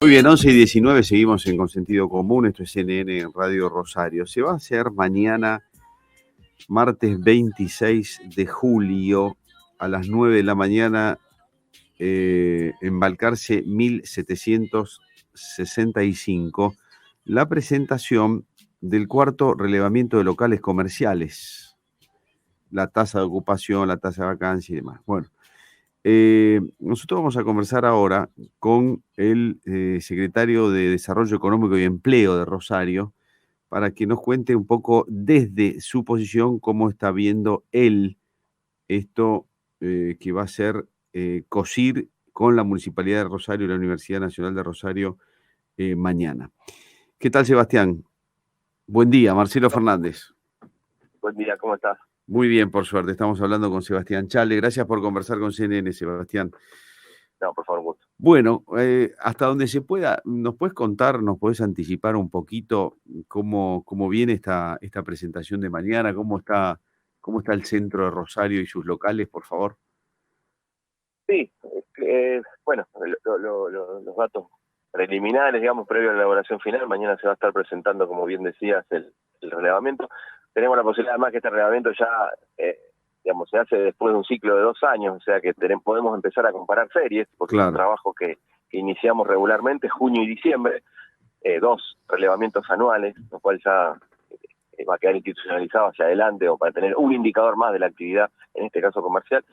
Muy bien, 11:19, seguimos en Con Sentido Común, esto es CNN en Radio Rosario. Se va a hacer mañana, martes 26 de julio, a las 9 de la mañana, en Balcarce 1765, la presentación del cuarto relevamiento de locales comerciales, la tasa de ocupación, la tasa de vacancia y demás. Bueno. Nosotros vamos a conversar ahora con el secretario de Desarrollo Económico y Empleo de Rosario para que nos cuente un poco desde su posición cómo está viendo él esto que va a ser COSIR con la Municipalidad de Rosario y la Universidad Nacional de Rosario mañana. ¿Qué tal, Sebastián? Buen día, Marcelo Fernández. Buen día, ¿cómo estás? Muy bien, por suerte. Estamos hablando con Sebastián Chale. Gracias por conversar con CNN, Sebastián. No, por favor, gusto. Bueno, hasta donde se pueda, ¿nos puedes contar, nos puedes anticipar un poquito cómo viene esta presentación de mañana? ¿Cómo está el centro de Rosario y sus locales, por favor? Sí, bueno, los datos preliminares, digamos, previo a la elaboración final, mañana se va a estar presentando, como bien decías, el relevamiento. Tenemos la posibilidad, además, que este relevamiento ya, digamos, se hace después de un ciclo de 2 años, o sea que podemos empezar a comparar series, porque Claro. Es un trabajo que iniciamos regularmente, junio y diciembre, 2 relevamientos anuales, lo cual ya va a quedar institucionalizado hacia adelante, o para tener un indicador más de la actividad, en este caso comercial.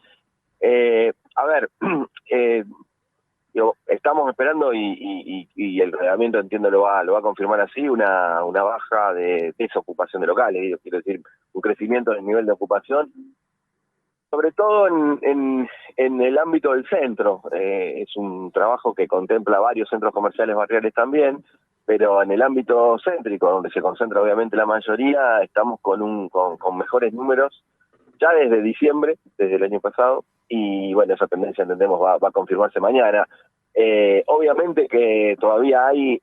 Estamos esperando y el reglamento, entiendo, lo va a confirmar así, una baja de desocupación de locales, quiero decir, un crecimiento del nivel de ocupación, sobre todo en el ámbito del centro. Es un trabajo que contempla varios centros comerciales barriales también, pero en el ámbito céntrico, donde se concentra obviamente la mayoría, estamos con mejores números ya desde diciembre, desde el año pasado, y bueno, esa tendencia, entendemos, va a confirmarse mañana. Obviamente que todavía hay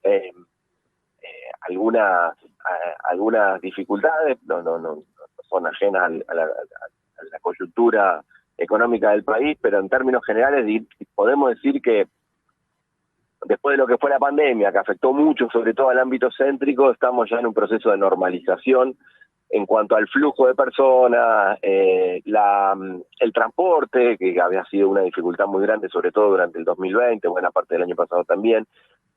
algunas dificultades, no son ajenas a la coyuntura económica del país, pero en términos generales podemos decir que después de lo que fue la pandemia, que afectó mucho, sobre todo al ámbito céntrico, estamos ya en un proceso de normalización en cuanto al flujo de personas, el transporte, que había sido una dificultad muy grande, sobre todo durante el 2020, buena parte del año pasado también.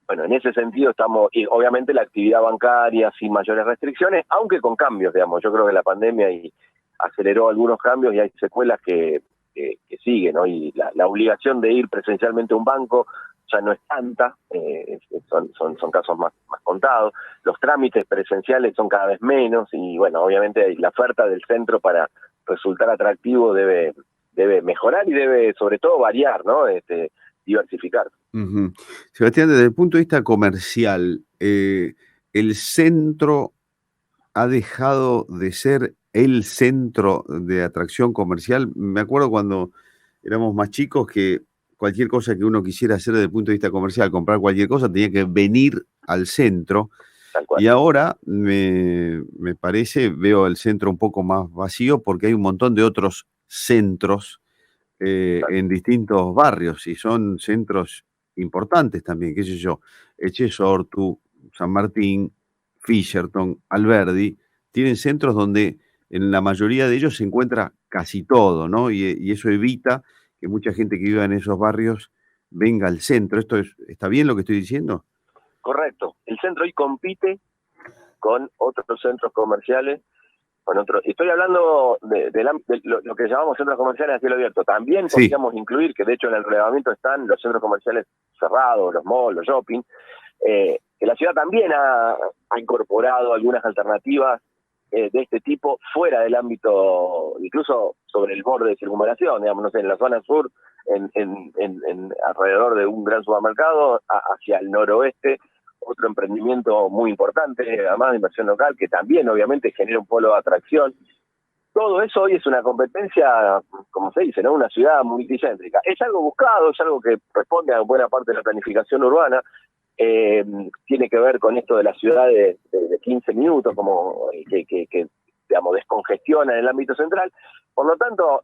Bueno, en ese sentido estamos, y obviamente la actividad bancaria sin mayores restricciones, aunque con cambios, digamos. Yo creo que la pandemia aceleró algunos cambios y hay secuelas que siguen, ¿no? Y la obligación de ir presencialmente a un banco ya no es tanta, son casos más contados. Los trámites presenciales son cada vez menos y, bueno, obviamente la oferta del centro para resultar atractivo debe mejorar y debe, sobre todo, variar, ¿no? Diversificar. Uh-huh. Sebastián, desde el punto de vista comercial, el centro ha dejado de ser el centro de atracción comercial. Me acuerdo cuando éramos más chicos que cualquier cosa que uno quisiera hacer desde el punto de vista comercial, comprar cualquier cosa, tenía que venir al centro. Tal cual. Y ahora me parece, veo el centro un poco más vacío porque hay un montón de otros centros en distintos barrios y son centros importantes también, qué sé yo, Echesortu, San Martín, Fisherton, Alberdi, tienen centros donde en la mayoría de ellos se encuentra casi todo, ¿no? Y eso evita que mucha gente que viva en esos barrios venga al centro. ¿Está bien lo que estoy diciendo? Correcto. El centro hoy compite con otros centros comerciales, estoy hablando de lo que llamamos centros comerciales a cielo abierto. También Sí. podríamos incluir, que de hecho en el relevamiento están los centros comerciales cerrados, los malls, los shopping, que la ciudad también ha incorporado algunas alternativas de este tipo fuera del ámbito, incluso sobre el borde de circunvalación, digamos, no sé, en la zona sur, alrededor de un gran supermercado, hacia el noroeste, otro emprendimiento muy importante, además de inversión local, que también obviamente genera un polo de atracción. Todo eso hoy es una competencia, como se dice, ¿no? Una ciudad multicéntrica. Es algo buscado, es algo que responde a buena parte de la planificación urbana. Tiene que ver con esto de las ciudades de 15 minutos, como que digamos, descongestiona en el ámbito central. Por lo tanto,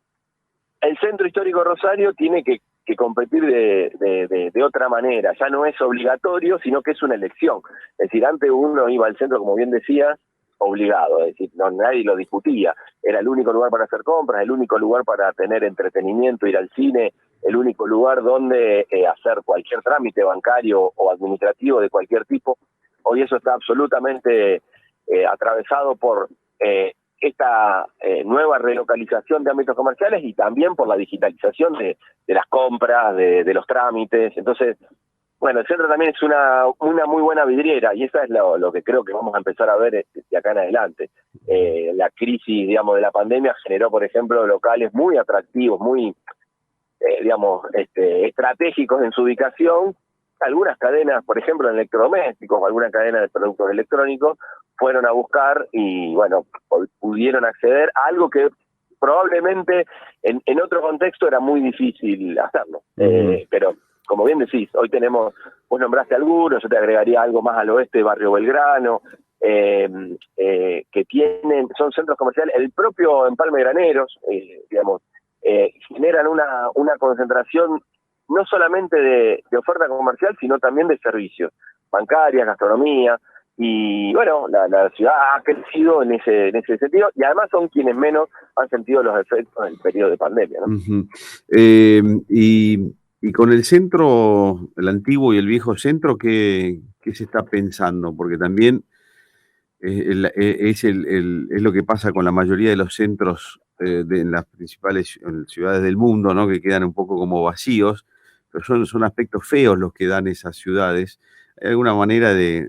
el centro histórico Rosario tiene que que competir de otra manera. Ya no es obligatorio, sino que es una elección. Es decir, antes uno iba al centro, como bien decías, obligado, es decir, no, nadie lo discutía. Era el único lugar para hacer compras, el único lugar para tener entretenimiento, ir al cine, el único lugar donde hacer cualquier trámite bancario o administrativo de cualquier tipo. Hoy eso está absolutamente atravesado por esta nueva relocalización de ámbitos comerciales y también por la digitalización de las compras, de los trámites. Entonces, bueno, el centro también es una muy buena vidriera y eso es lo que creo que vamos a empezar a ver de acá en adelante. La crisis, digamos, de la pandemia generó, por ejemplo, locales muy atractivos, muy, digamos, estratégicos en su ubicación. Algunas cadenas, por ejemplo, en electrodomésticos o alguna cadena de productos electrónicos, fueron a buscar y, bueno, pudieron acceder a algo que probablemente en otro contexto era muy difícil hacerlo. Pero, como bien decís, hoy tenemos, vos nombraste algunos, yo te agregaría algo más al oeste, Barrio Belgrano, que son centros comerciales, el propio Empalme Graneros, digamos, generan una concentración no solamente de oferta comercial, sino también de servicios, bancarias, gastronomía, y bueno, la ciudad ha crecido en ese sentido, y además son quienes menos han sentido los efectos del periodo de pandemia, ¿no? Y con el centro, el antiguo y el viejo centro, ¿qué se está pensando? Porque también es lo que pasa con la mayoría de los centros en las principales ciudades del mundo, ¿no? Que quedan un poco como vacíos, pero son aspectos feos los que dan esas ciudades. ¿Hay alguna manera de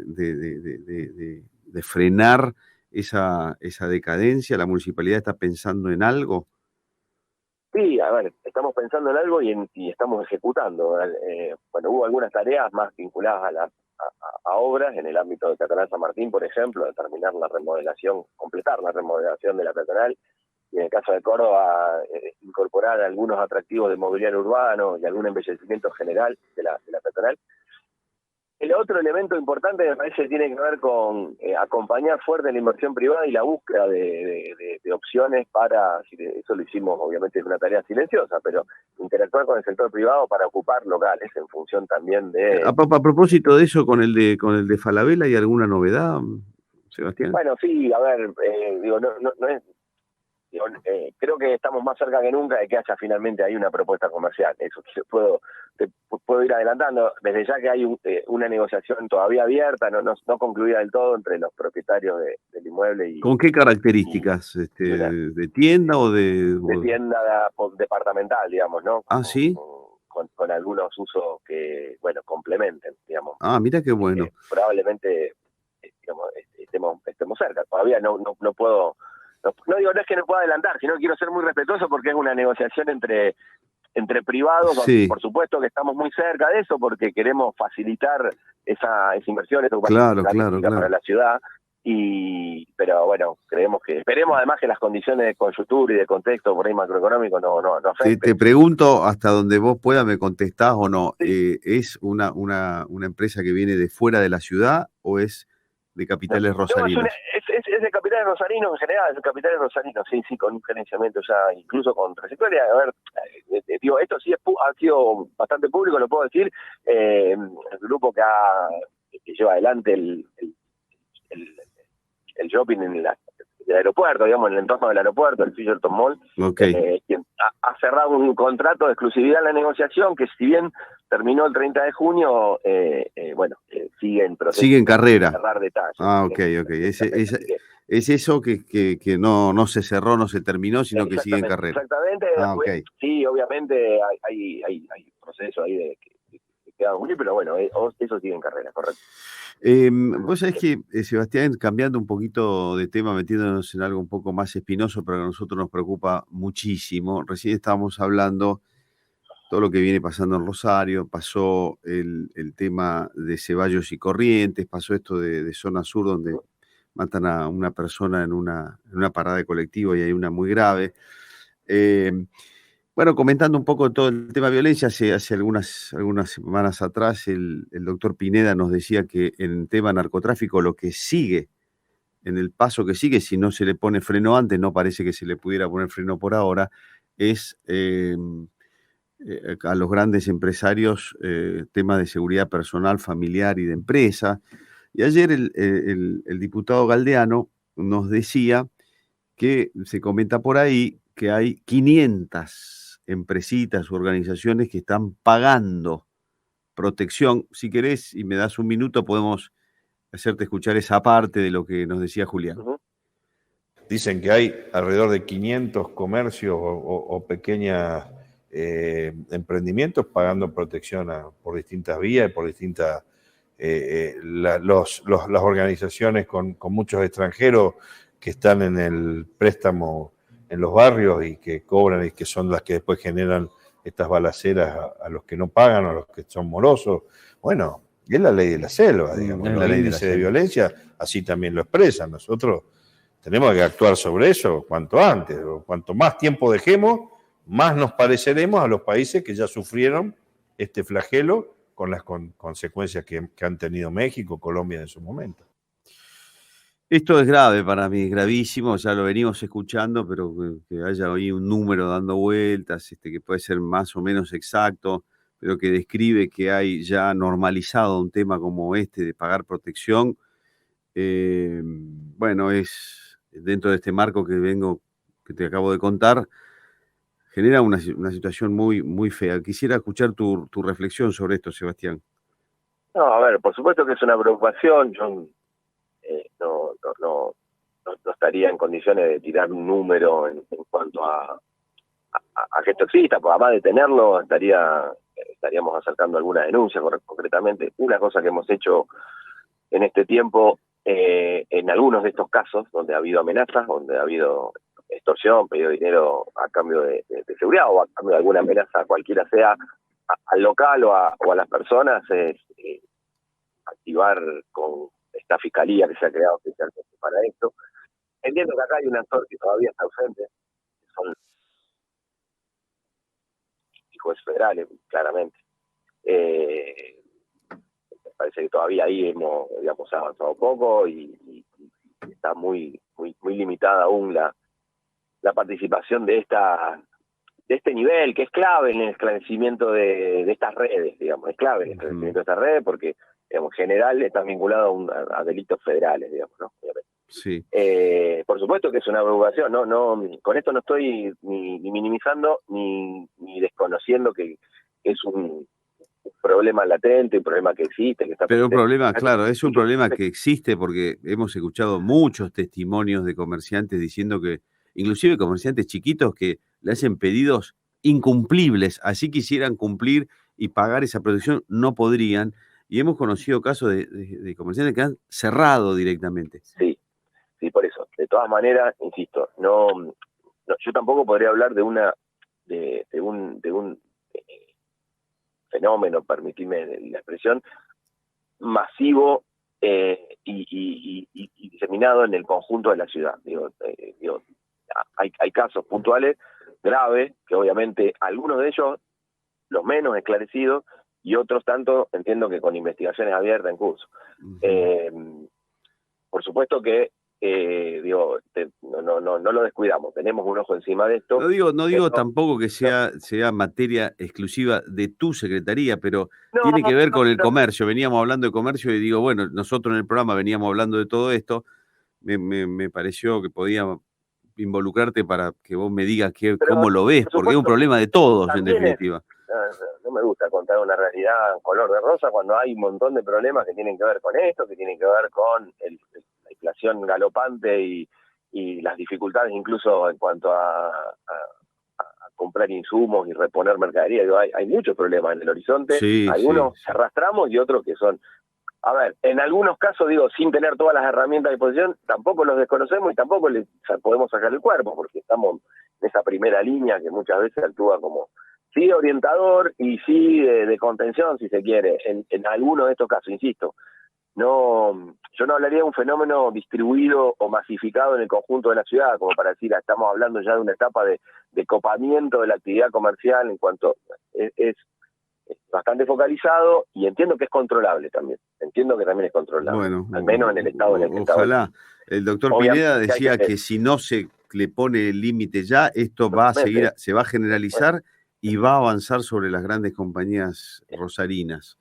frenar esa decadencia? ¿La municipalidad está pensando en algo? Sí, a ver, estamos pensando en algo y estamos ejecutando. Bueno, hubo algunas tareas más vinculadas a obras en el ámbito de Peatonal San Martín, por ejemplo, de terminar la remodelación, completar la remodelación de la peatonal, y en el caso de Córdoba, incorporar algunos atractivos de mobiliario urbano y algún embellecimiento general de la peatonal. El otro elemento importante me parece tiene que ver con acompañar fuerte la inversión privada y la búsqueda de opciones para, eso lo hicimos obviamente es una tarea silenciosa, pero interactuar con el sector privado para ocupar locales en función también de... A propósito de eso, con el de Falabella, ¿hay alguna novedad, Sebastián? Bueno, sí, a ver, digo, no es... Digo, creo que estamos más cerca que nunca de que haya finalmente ahí una propuesta comercial. Eso te puedo ir adelantando. Desde ya que hay una negociación todavía abierta, no concluida del todo entre los propietarios del inmueble y... ¿Con qué características? ¿De tienda o de...? De tienda departamental, digamos, ¿no? Ah, ¿sí? Con algunos usos que, bueno, complementen, digamos. Ah, mira qué bueno. Probablemente, digamos, estemos cerca. Todavía no puedo... No digo, no es que no pueda adelantar, sino quiero ser muy respetuoso porque es una negociación entre privados. Sí. Por supuesto que estamos muy cerca de eso porque queremos facilitar esa inversión, esa claro. para la ciudad. Pero bueno, esperemos además que las condiciones de coyuntura y de contexto por ahí macroeconómico no afecten. Te pregunto, hasta donde vos puedas me contestás o no, Sí. ¿es una empresa que viene de fuera de la ciudad o es de capitales rosarinos? Es de capitales rosarinos en general, es de capitales rosarinos, sí, con un gerenciamiento ya incluso con trayectoria. A ver, digo, esto sí ha sido bastante público, lo puedo decir. El grupo que lleva adelante el shopping el aeropuerto, digamos, en el entorno del aeropuerto, el Fisherton Mall, quien ha cerrado un contrato de exclusividad en la negociación que, si bien terminó el 30 de junio, sigue en proceso. Sigue en carrera. De cerrar detalles. Ah, ok. Es eso que no se cerró, no se terminó, sino que sigue en carrera. Exactamente. Okay. Sí, obviamente hay procesos ahí que quedan muy, pero bueno, eso sigue en carrera, correcto. Vos sabés que, Sebastián, cambiando un poquito de tema, metiéndonos en algo un poco más espinoso, pero que a nosotros nos preocupa muchísimo. Recién estábamos hablando todo lo que viene pasando en Rosario, pasó el tema de Ceballos y Corrientes, pasó esto de Zona Sur, donde matan a una persona en una parada de colectivo y hay una muy grave. Bueno, comentando un poco todo el tema de violencia, hace algunas semanas atrás el doctor Pineda nos decía que en tema narcotráfico lo que sigue, en el paso que sigue, si no se le pone freno antes, no parece que se le pudiera poner freno por ahora, es a los grandes empresarios temas de seguridad personal, familiar y de empresa. Y ayer el diputado Galdeano nos decía que se comenta por ahí que hay 500 empresitas u organizaciones que están pagando protección. Si querés y me das un minuto, podemos hacerte escuchar esa parte de lo que nos decía Julián. Dicen que hay alrededor de 500 comercios o pequeños emprendimientos pagando protección por distintas vías, por distintas... las organizaciones con muchos extranjeros que están en el préstamo en los barrios y que cobran y que son las que después generan estas balaceras a los que no pagan, a los que son morosos. Bueno, es la ley de la selva, digamos. Es la ley índice de violencia así también lo expresan. Nosotros tenemos que actuar sobre eso cuanto antes. Cuanto más tiempo dejemos, más nos pareceremos a los países que ya sufrieron este flagelo con las consecuencias que han tenido México, Colombia en su momento. Esto es grave para mí, gravísimo, ya lo venimos escuchando, pero que haya hoy un número dando vueltas, que puede ser más o menos exacto, pero que describe que hay ya normalizado un tema como este de pagar protección. Bueno, es dentro de este marco que te acabo de contar, genera una situación muy, muy fea. Quisiera escuchar tu reflexión sobre esto, Sebastián. No, a ver, por supuesto que es una preocupación. Yo no estaría en condiciones de tirar un número en cuanto a que esto exista, porque además de tenerlo estaríamos acercando alguna denuncia concretamente. Una cosa que hemos hecho en este tiempo, en algunos de estos casos donde ha habido amenazas, donde ha habido extorsión, pedido dinero a cambio de seguridad o a cambio de alguna amenaza, cualquiera sea, al local o a las personas, es activar con esta fiscalía que se ha creado especialmente para esto. Entiendo que acá hay un actor que todavía está ausente, que son los jueces federales, claramente. Me parece que todavía ahí hemos avanzado poco y está muy limitada aún la participación de este nivel, que es clave en el esclarecimiento de estas redes, digamos, es clave en el esclarecimiento de estas redes porque, digamos, en general están vinculados a delitos federales, digamos, ¿no? Sí. Por supuesto que es una preocupación, no, con esto no estoy ni minimizando ni desconociendo que es un problema latente, un problema que existe. Pero un problema, claro, es un problema que existe porque hemos escuchado muchos testimonios de comerciantes diciendo que, inclusive comerciantes chiquitos que le hacen pedidos incumplibles, así quisieran cumplir y pagar esa protección, no podrían. Y hemos conocido casos de comerciantes que han cerrado directamente. Sí, por eso. De todas maneras, insisto, no, yo tampoco podría hablar de un fenómeno, permitidme la expresión, masivo y diseminado en el conjunto de la ciudad. Hay casos puntuales graves, que obviamente algunos de ellos, los menos esclarecidos, y otros tanto, entiendo que con investigaciones abiertas en curso. Por supuesto que no lo descuidamos, tenemos un ojo encima de esto. No digo tampoco que sea materia exclusiva de tu secretaría, pero tiene que ver con el comercio. Veníamos hablando de comercio y digo, bueno, nosotros en el programa veníamos hablando de todo esto. Me pareció que podía involucrarte para que vos me digas cómo lo ves, porque es un problema de todos, en definitiva. No me gusta contar una realidad en color de rosa cuando hay un montón de problemas que tienen que ver con esto, que tienen que ver con la inflación galopante y las dificultades incluso en cuanto a comprar insumos y reponer mercadería. Hay muchos problemas en el horizonte, algunos arrastramos y otros que son... A ver, en algunos casos, sin tener todas las herramientas a disposición, tampoco los desconocemos y tampoco les podemos sacar el cuerpo, porque estamos en esa primera línea que muchas veces actúa como, sí, orientador y sí de contención, si se quiere, en algunos de estos casos, insisto. Yo no hablaría de un fenómeno distribuido o masificado en el conjunto de la ciudad, como para decir, estamos hablando ya de una etapa de copamiento de la actividad comercial en cuanto es bastante focalizado y entiendo que es controlable también. Entiendo que también es controlable. Bueno, al menos en el estado en el que está. Ojalá. El doctor Pineda decía que si no se le pone el límite ya, esto va a seguir, se va a generalizar y va a avanzar sobre las grandes compañías rosarinas.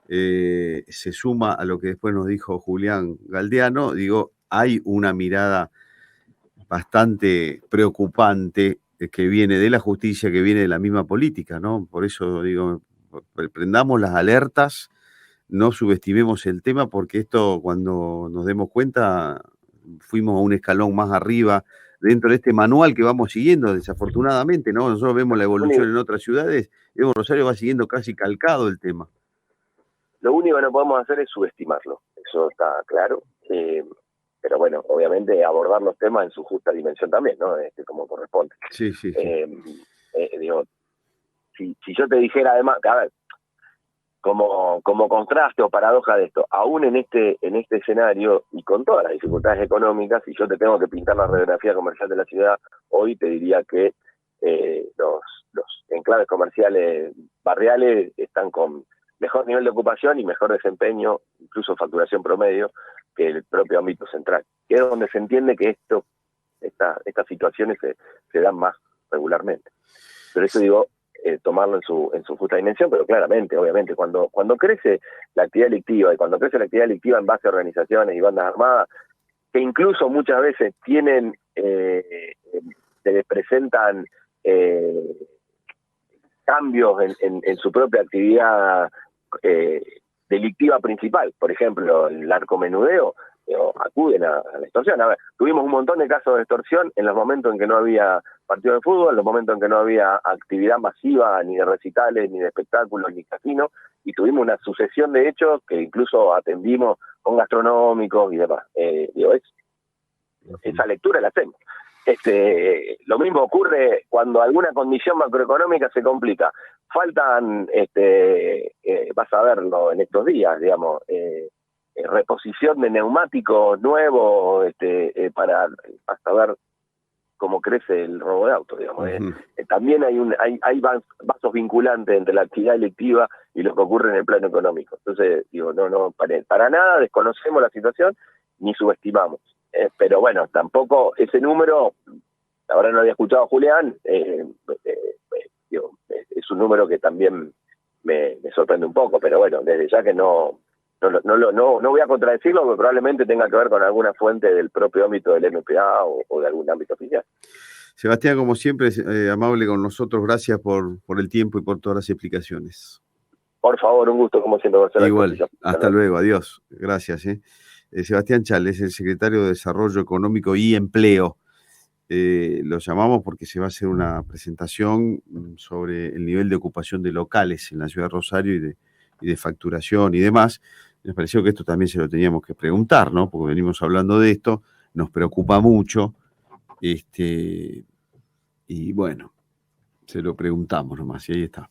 Se suma a lo que después nos dijo Julián Galdeano, digo, hay una mirada bastante preocupante que viene de la justicia, que viene de la misma política, ¿no? Por eso digo, prendamos las alertas, no subestimemos el tema, porque esto, cuando nos demos cuenta, fuimos a un escalón más arriba dentro de este manual que vamos siguiendo, desafortunadamente, ¿no? Nosotros vemos la evolución en otras ciudades, vemos Rosario va siguiendo casi calcado el tema. Lo único que no podemos hacer es subestimarlo, eso está claro. Pero bueno, obviamente abordar los temas en su justa dimensión también, ¿no? Como corresponde. Sí. Digo, si yo te dijera además, a ver, como contraste o paradoja de esto, aún en este escenario y con todas las dificultades económicas, si yo te tengo que pintar la radiografía comercial de la ciudad, hoy te diría que los enclaves comerciales barriales están con mejor nivel de ocupación y mejor desempeño, incluso facturación promedio, que el propio ámbito central, que es donde se entiende que estas situaciones se dan más regularmente. Pero eso digo, tomarlo en su justa dimensión, pero claramente, obviamente, cuando crece la actividad delictiva, y cuando crece la actividad delictiva en base a organizaciones y bandas armadas, que incluso muchas veces tienen, se presentan cambios en su propia actividad delictiva principal, por ejemplo, el narcomenudeo, acuden a la extorsión. A ver, tuvimos un montón de casos de extorsión en los momentos en que no había partido de fútbol, en los momentos en que no había actividad masiva, ni de recitales, ni de espectáculos, ni casinos, y tuvimos una sucesión de hechos que incluso atendimos con gastronómicos y demás. Esa lectura la hacemos. Lo mismo ocurre cuando alguna condición macroeconómica se complica. Faltan, vas a verlo en estos días, digamos, reposición de neumáticos nuevos para hasta ver cómo crece el robo de autos, digamos. También hay vasos vinculantes entre la actividad delictiva y lo que ocurre en el plano económico. Entonces, digo, no para nada desconocemos la situación ni subestimamos. Pero bueno, tampoco ese número, ahora no había escuchado a Julián, es un número que también me sorprende un poco, pero bueno, desde ya que no voy a contradecirlo, porque probablemente tenga que ver con alguna fuente del propio ámbito del MPA o de algún ámbito oficial. Sebastián, como siempre, amable con nosotros, gracias por el tiempo y por todas las explicaciones. Por favor, un gusto, como siempre. Igual, hasta luego, adiós. Gracias. Sebastián Chal es el secretario de Desarrollo Económico y Empleo. Lo llamamos porque se va a hacer una presentación sobre el nivel de ocupación de locales en la ciudad de Rosario y de facturación y demás. Nos pareció que esto también se lo teníamos que preguntar, ¿no? Porque venimos hablando de esto, nos preocupa mucho, y bueno, se lo preguntamos nomás, y ahí está.